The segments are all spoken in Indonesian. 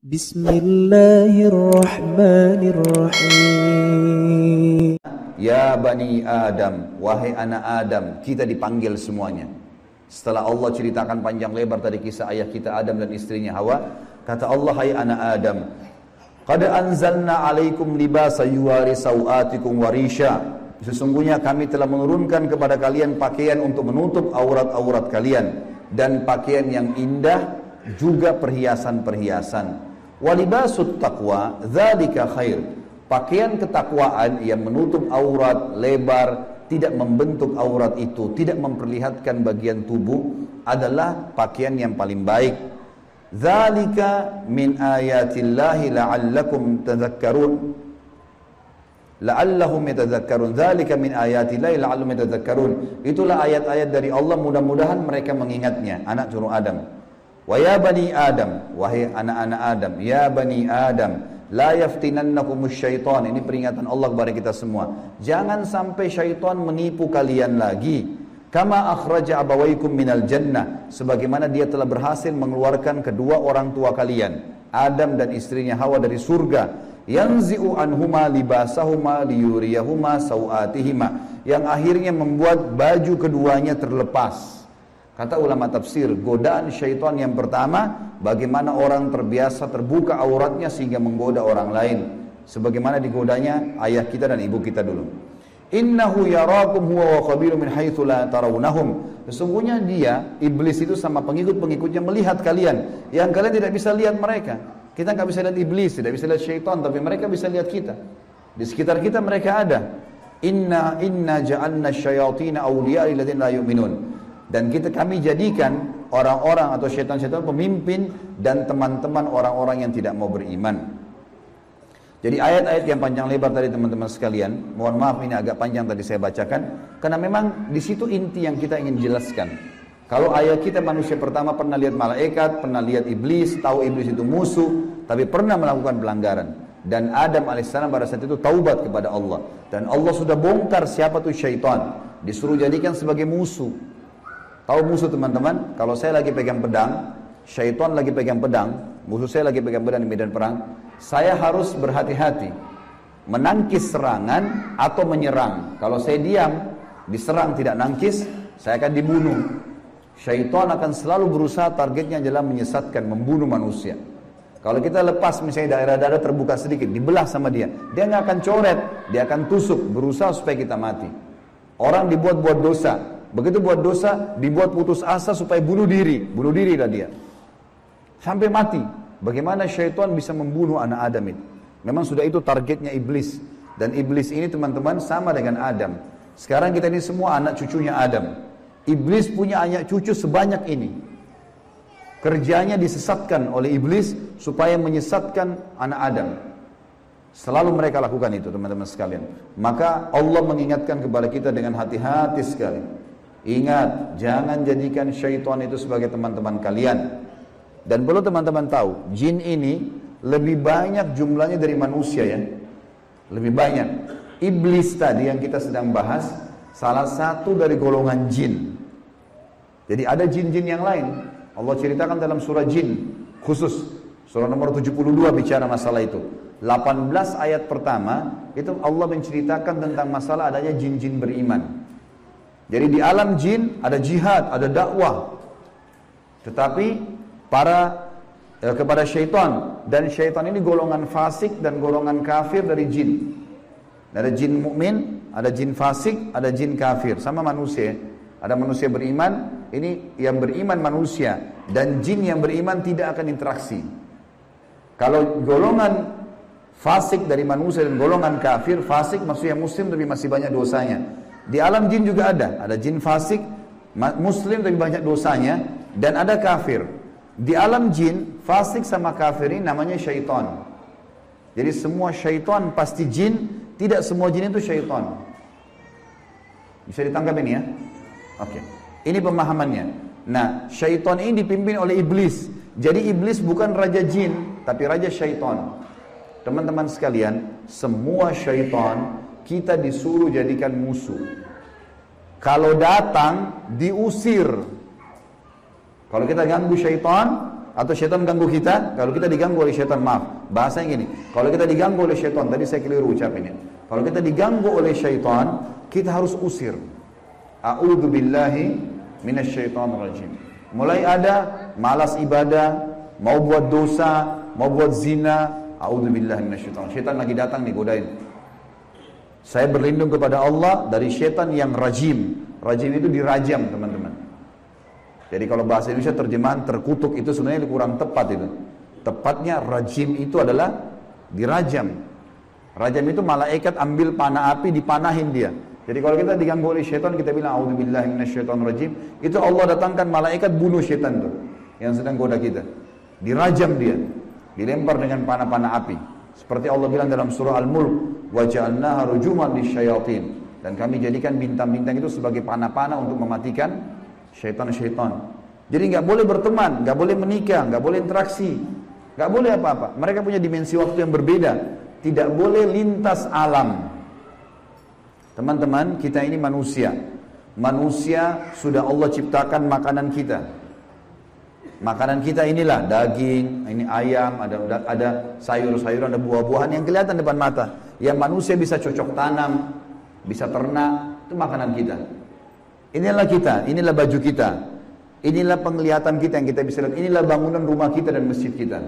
Bismillahirrahmanirrahim. Ya Bani Adam, wahai anak Adam, kita dipanggil semuanya. Setelah Allah ceritakan panjang lebar tadi kisah ayah kita Adam dan istrinya Hawa, kata Allah, hai anak Adam, qad anzalna alaikum libasa yuwari sawatikum warisha. Sesungguhnya kami telah menurunkan kepada kalian pakaian untuk menutup aurat-aurat kalian, dan pakaian yang indah juga perhiasan-perhiasan. Walibasut taqwa dzalika khair. Pakaian ketakwaan yang menutup aurat lebar, tidak membentuk aurat itu, tidak memperlihatkan bagian tubuh, adalah pakaian yang paling baik. Dzalika min ayatillahi la'allakum tadhakkarun. La'allahum yatadhakkarun. Dzalika min ayatillahi la'allahum yatadhakkarun. Itulah ayat-ayat dari Allah, mudah-mudahan mereka mengingatnya, anak cucu Adam. Wa ya bani Adam, wahai anak-anak Adam, ya bani Adam, la yaftinannakumus syaitan. Ini peringatan Allah kepada kita semua. Jangan sampai syaitan menipu kalian lagi. Kama akhraja abawaikum minal jannah, sebagaimana dia telah berhasil mengeluarkan kedua orang tua kalian, Adam dan istrinya Hawa, dari surga. Yanzi'u anhuma libasahuma liyuriyahuma sawatihima, yang akhirnya membuat baju keduanya terlepas. Kata ulama tafsir, godaan syaitan yang pertama, bagaimana orang terbiasa terbuka auratnya sehingga menggoda orang lain, sebagaimana digodanya ayah kita dan ibu kita dulu. Innahu yarakum huwa wa qabilu min haitsu la tarawnahum. Sesungguhnya dia, iblis itu sama pengikut-pengikutnya melihat kalian yang kalian tidak bisa lihat mereka. Kita nggak bisa lihat iblis, tidak bisa lihat syaitan, tapi mereka bisa lihat kita. Di sekitar kita mereka ada. Inna ja'alna syayatina awliya lil ladzina la yu'minun. Dan kami jadikan orang-orang atau syaitan-syaitan pemimpin dan teman-teman orang-orang yang tidak mau beriman. Jadi ayat-ayat yang panjang lebar tadi teman-teman sekalian, mohon maaf ini agak panjang tadi saya bacakan, karena memang di situ inti yang kita ingin jelaskan. Kalau ayat kita manusia pertama pernah lihat malaikat, pernah lihat iblis, tahu iblis itu musuh, tapi pernah melakukan pelanggaran. Dan Adam alaihissalam pada saat itu taubat kepada Allah. Dan Allah sudah bongkar siapa tuh syaitan, disuruh jadikan sebagai musuh. Tahu musuh teman-teman? Kalau saya lagi pegang pedang, syaitan lagi pegang pedang, musuh saya lagi pegang pedang di medan perang, saya harus berhati-hati menangkis serangan atau menyerang. Kalau saya diam, diserang tidak nangkis, saya akan dibunuh. Syaitan akan selalu berusaha, targetnya adalah menyesatkan, membunuh manusia. Kalau kita lepas misalnya daerah dada terbuka sedikit, dibelah sama dia nggak akan coret, dia akan tusuk, berusaha supaya kita mati. Orang dibuat dosa. Begitu buat dosa, dibuat putus asa supaya bunuh dirilah dia. Sampai mati. Bagaimana syaitan bisa membunuh anak Adam itu? Memang sudah itu targetnya iblis. Dan iblis ini teman-teman sama dengan Adam. Sekarang kita ini semua anak cucunya Adam. Iblis punya anak cucu sebanyak ini. Kerjanya disesatkan oleh iblis supaya menyesatkan anak Adam. Selalu mereka lakukan itu teman-teman sekalian. Maka Allah mengingatkan kepada kita dengan hati-hati sekali. Ingat, jangan jadikan syaitan itu sebagai teman-teman kalian. Dan perlu teman-teman tahu, jin ini lebih banyak jumlahnya dari manusia ya. Lebih banyak. Iblis tadi yang kita sedang bahas, salah satu dari golongan jin. Jadi ada jin-jin yang lain. Allah ceritakan dalam surah jin khusus. Surah nomor 72 bicara masalah itu. 18 ayat pertama, itu Allah menceritakan tentang masalah adanya jin-jin beriman. Jadi di alam jin ada jihad, ada dakwah. Tetapi kepada syaitan, dan syaitan ini golongan fasik dan golongan kafir dari jin. Ada jin mukmin, ada jin fasik, ada jin kafir, sama manusia. Ada manusia beriman, ini yang beriman manusia, dan jin yang beriman tidak akan interaksi. Kalau golongan fasik dari manusia dan golongan kafir, fasik maksudnya muslim tapi masih banyak dosanya. Di alam jin juga ada jin fasik, muslim tapi banyak dosanya, dan ada kafir. Di alam jin, fasik sama kafir ini namanya syaitan. Jadi semua syaitan pasti jin, tidak semua jin itu syaitan. Bisa ditangkap ini ya? Oke. Ini pemahamannya. Nah, syaitan ini dipimpin oleh iblis. Jadi iblis bukan raja jin, tapi raja syaitan. Teman-teman sekalian, semua syaitan kita disuruh jadikan musuh. Kalau datang, diusir. Kalau kita ganggu syaitan, Atau syaitan ganggu kita, kalau kita diganggu oleh syaitan, maaf, bahasanya gini, kalau kita diganggu oleh syaitan, tadi saya keliru ucapinnya. Kalau kita diganggu oleh syaitan, kita harus usir. A'udzu billahi minasyaitonir rajim. Mulai ada malas ibadah, mau buat dosa, mau buat zina, a'udzu billahi minasyaitonir rajim. Syaitan lagi datang nih godain. Saya berlindung kepada Allah dari syaitan yang rajim. Rajim itu dirajam, teman-teman. Jadi kalau bahasa Indonesia terjemahan terkutuk itu sebenarnya kurang tepat itu. Tepatnya rajim itu adalah dirajam. Rajam itu malaikat ambil panah api dipanahin dia. Jadi kalau kita diganggu oleh syaitan kita bilang a'udzubillahi minasyaitonirrajim, itu Allah datangkan malaikat bunuh syaitan tuh yang sedang goda kita. Dirajam dia, dilempar dengan panah-panah api. Seperti Allah bilang dalam surah Al-Mulk, wa ja'alnaha rujuman lisyayatin. Dan kami jadikan bintang-bintang itu sebagai panah-panah untuk mematikan syaitan-syaitan. Jadi nggak boleh berteman, nggak boleh menikah, nggak boleh interaksi, nggak boleh apa-apa. Mereka punya dimensi waktu yang berbeda. Tidak boleh lintas alam. Teman-teman, kita ini manusia. Manusia sudah Allah ciptakan makanan kita. Makanan kita inilah daging, ini ayam, ada sayur-sayuran, ada buah-buahan yang kelihatan depan mata. Yang manusia bisa cocok tanam, bisa ternak, itu makanan kita. Inilah kita, inilah baju kita, inilah penglihatan kita yang kita bisa lihat, inilah bangunan rumah kita dan masjid kita.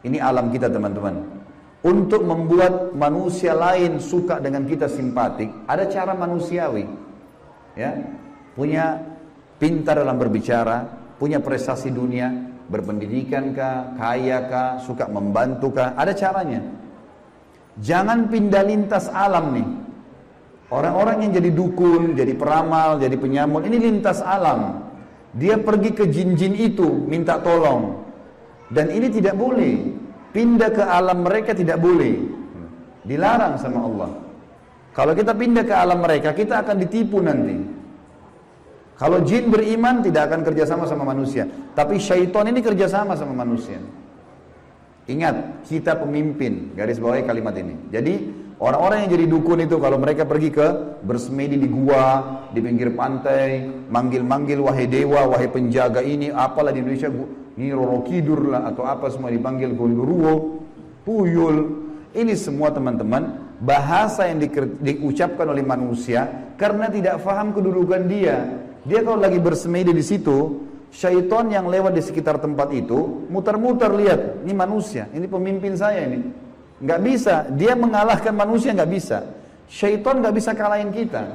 Ini alam kita, teman-teman. Untuk membuat manusia lain suka dengan kita, simpatik, ada cara manusiawi. Ya, punya pintar dalam berbicara, punya prestasi dunia, berpendidikan kah, kaya kah, suka membantu kah, ada caranya. Jangan pindah lintas alam nih. Orang-orang yang jadi dukun, jadi peramal, jadi penyamun, ini lintas alam. Dia pergi ke jin-jin itu, minta tolong. Dan ini tidak boleh. Pindah ke alam mereka tidak boleh. Dilarang sama Allah. Kalau kita pindah ke alam mereka, kita akan ditipu nanti. Kalau jin beriman, tidak akan kerjasama sama manusia. Tapi syaitan ini kerjasama sama manusia. Ingat, kita pemimpin. Garis bawahi kalimat ini. Jadi, orang-orang yang jadi dukun itu kalau mereka pergi ke bersemedi di gua, di pinggir pantai, manggil-manggil wahai dewa, wahai penjaga ini, apalah di Indonesia, ini Roro Kidur lah atau apa semua dipanggil Gondoruo, Tuyul. Ini semua teman-teman bahasa yang diucapkan oleh manusia karena tidak faham kedudukan dia. Dia kalau lagi bersemedi di situ, syaitan yang lewat di sekitar tempat itu muter-muter lihat, ini manusia, ini pemimpin saya ini. Nggak bisa, dia mengalahkan manusia nggak bisa. Syaitan nggak bisa kalahin kita.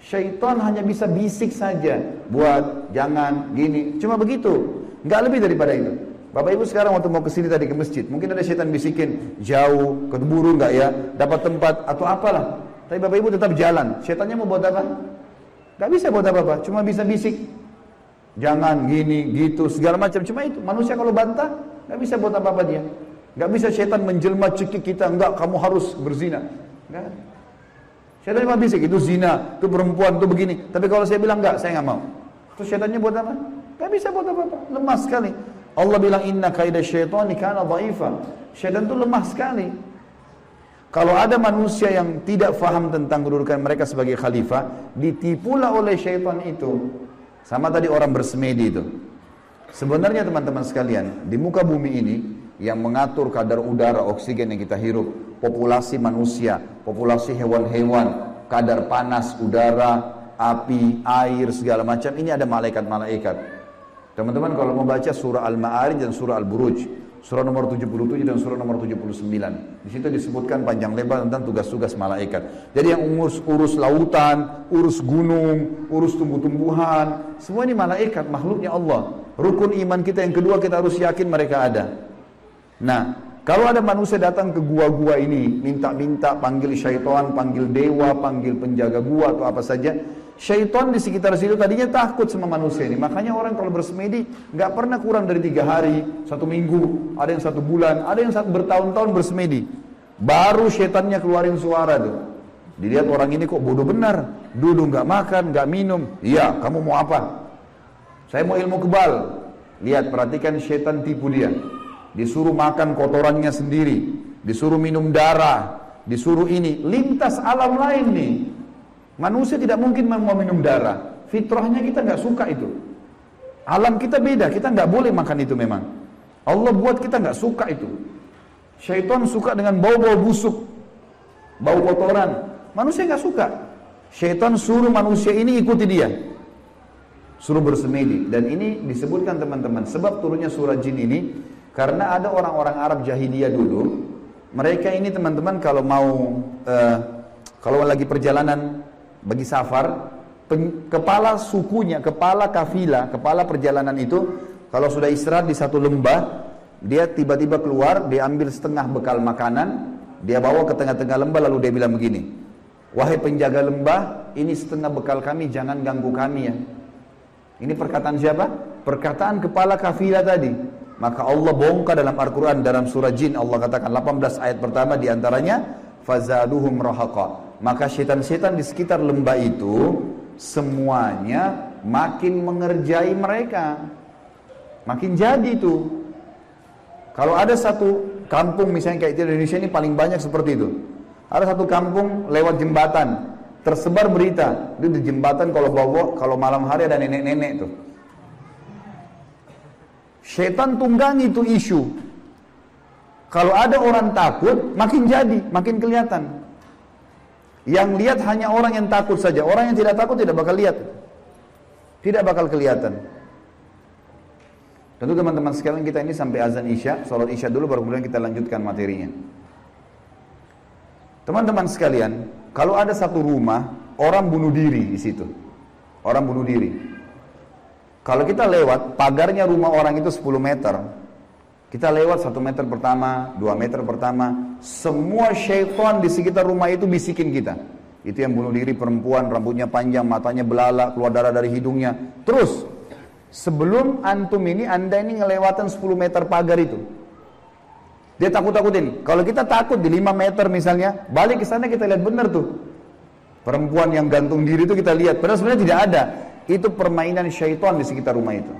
Syaitan hanya bisa bisik saja, buat, jangan, gini, cuma begitu. Nggak lebih daripada itu. Bapak Ibu sekarang waktu mau kesini tadi ke masjid, mungkin ada syaitan bisikin, jauh, keburu nggak ya, dapat tempat atau apalah. Tapi Bapak Ibu tetap jalan. Syaitannya mau buat apa? Nggak bisa buat apa-apa, cuma bisa bisik. Jangan, gini, gitu, segala macam. Cuma itu. Manusia kalau bantah, nggak bisa buat apa-apa dia. Nggak bisa syaitan menjelma cekik kita, enggak, kamu harus berzina. Enggak. Syaitan cuma bisik, itu zina, itu perempuan, itu begini. Tapi kalau saya bilang enggak, saya nggak mau. Terus syaitannya buat apa? Nggak bisa buat apa-apa, lemah sekali. Allah bilang inna kaida syaitani kana dhaifa. Syaitan itu lemah sekali. Kalau ada manusia yang tidak faham tentang kedudukan mereka sebagai khalifah, ditipulah oleh syaitan itu. Sama tadi orang bersemedi itu. Sebenarnya teman-teman sekalian, di muka bumi ini yang mengatur kadar udara, oksigen yang kita hirup, populasi manusia, populasi hewan-hewan, kadar panas, udara, api, air, segala macam, ini ada malaikat-malaikat. Teman-teman kalau mau baca surah Al-Ma'arij dan surah Al-Buruj, surah nomor 77 dan surah nomor 79, di situ disebutkan panjang lebar tentang tugas-tugas malaikat. Jadi yang urus lautan, urus gunung, urus tumbuh-tumbuhan, semua ini malaikat, makhluknya Allah. Rukun iman kita yang kedua, kita harus yakin mereka ada. Nah, kalau ada manusia datang ke gua-gua ini, minta-minta, panggil syaitan, panggil dewa, panggil penjaga gua atau apa saja, syaitan di sekitar situ tadinya takut sama manusia ini. Makanya orang kalau bersemedi nggak pernah kurang dari 3 hari, 1 minggu, ada yang 1 bulan, ada yang bertahun-tahun bersemedi. Baru syaitannya keluarin suara tuh. Dilihat orang ini kok bodoh benar, duduk nggak makan, nggak minum. Iya, kamu mau apa? Saya mau ilmu kebal. Lihat, perhatikan syaitan tipu dia. Disuruh makan kotorannya sendiri, disuruh minum darah, disuruh ini, lintas alam lain nih. Manusia tidak mungkin mau minum darah. Fitrahnya kita nggak suka itu. Alam kita beda, kita nggak boleh makan itu memang. Allah buat kita nggak suka itu. Syaitan suka dengan bau-bau busuk, bau kotoran. Manusia nggak suka. Syaitan suruh manusia ini ikuti dia, suruh bersemedi. Dan ini disebutkan teman-teman, sebab turunnya surah jin ini karena ada orang-orang Arab jahiliyah dulu. Mereka ini teman-teman kalau lagi perjalanan bagi safar, kepala sukunya, kepala kafilah, kepala perjalanan itu kalau sudah istirahat di satu lembah, dia tiba-tiba keluar, dia ambil setengah bekal makanan, dia bawa ke tengah-tengah lembah, lalu dia bilang begini, wahai penjaga lembah, ini setengah bekal kami, jangan ganggu kami ya. Ini perkataan siapa? Perkataan kepala kafilah tadi. Maka Allah bongkar dalam Al-Quran, dalam surah Jin, Allah katakan 18 ayat pertama diantaranya, fazaduhum rahaqa. Maka setan-setan di sekitar lembah itu semuanya makin mengerjai mereka, makin jadi itu. Kalau ada satu kampung misalnya kayak di Indonesia ini paling banyak seperti itu. Ada satu kampung lewat jembatan, tersebar berita, itu di jembatan kalau malam hari ada nenek-nenek tuh. Setan tunggangi itu isu. Kalau ada orang takut, makin jadi, makin kelihatan. Yang lihat hanya orang yang takut saja. Orang yang tidak takut tidak bakal lihat. Tidak bakal kelihatan. Tentu teman-teman sekalian, kita ini sampai azan Isya, sholat Isya dulu baru kemudian kita lanjutkan materinya. Teman-teman sekalian, kalau ada satu rumah, orang bunuh diri di situ. Orang bunuh diri. Kalau kita lewat, pagarnya rumah orang itu 10 meter. Kita lewat 1 meter pertama, 2 meter pertama, semua syaitan di sekitar rumah itu bisikin kita. Itu yang bunuh diri perempuan, rambutnya panjang, matanya belalak, keluar darah dari hidungnya. Terus, sebelum antum ini, anda ini ngelewatan 10 meter pagar itu. Dia takut-takutin. Kalau kita takut di 5 meter misalnya, balik ke sana kita lihat benar tuh. Perempuan yang gantung diri itu kita lihat. Padahal sebenarnya tidak ada. Itu permainan syaitan di sekitar rumah itu.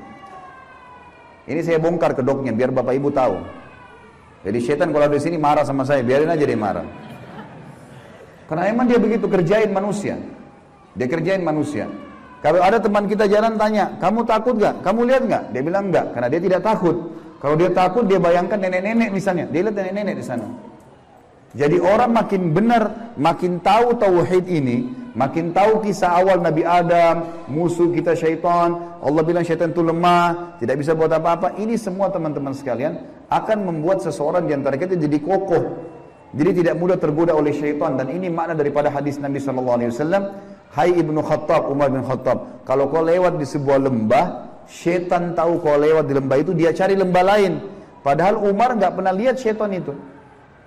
Ini saya bongkar kedoknya biar bapak ibu tahu. Jadi syaitan kalau di sini marah sama saya, biarin aja dia marah. Karena emang dia begitu, kerjain manusia. Dia kerjain manusia. Kalau ada teman kita jalan tanya, kamu takut gak? Kamu lihat gak? Dia bilang enggak, karena dia tidak takut. Kalau dia takut, dia bayangkan nenek-nenek misalnya. Dia lihat nenek-nenek di sana. Jadi orang makin benar, makin tahu tauhid ini, makin tahu kisah awal Nabi Adam, musuh kita syaitan, Allah bilang syaitan itu lemah, tidak bisa buat apa-apa. Ini semua teman-teman sekalian akan membuat seseorang di antara kita jadi kokoh, jadi tidak mudah tergoda oleh syaitan. Dan ini makna daripada hadis Nabi SAW. Hai Ibnu Khattab, Umar bin Khattab, kalau kau lewat di sebuah lembah, syaitan tahu kau lewat di lembah itu, dia cari lembah lain. Padahal Umar nggak pernah lihat syaitan itu.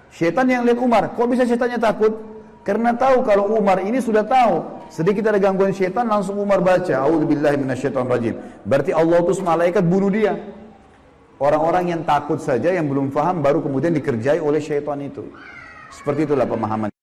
Syaitan yang lihat Umar. Kok bisa syaitannya takut? Karena tahu kalau Umar ini sudah tahu sedikit ada gangguan syaitan, langsung Umar baca A'udzubillahi minasyaitonirrajim. Berarti Allah utus malaikat bunuh dia. Orang-orang yang takut saja, yang belum faham, baru kemudian dikerjai oleh syaitan itu. Seperti itulah pemahaman.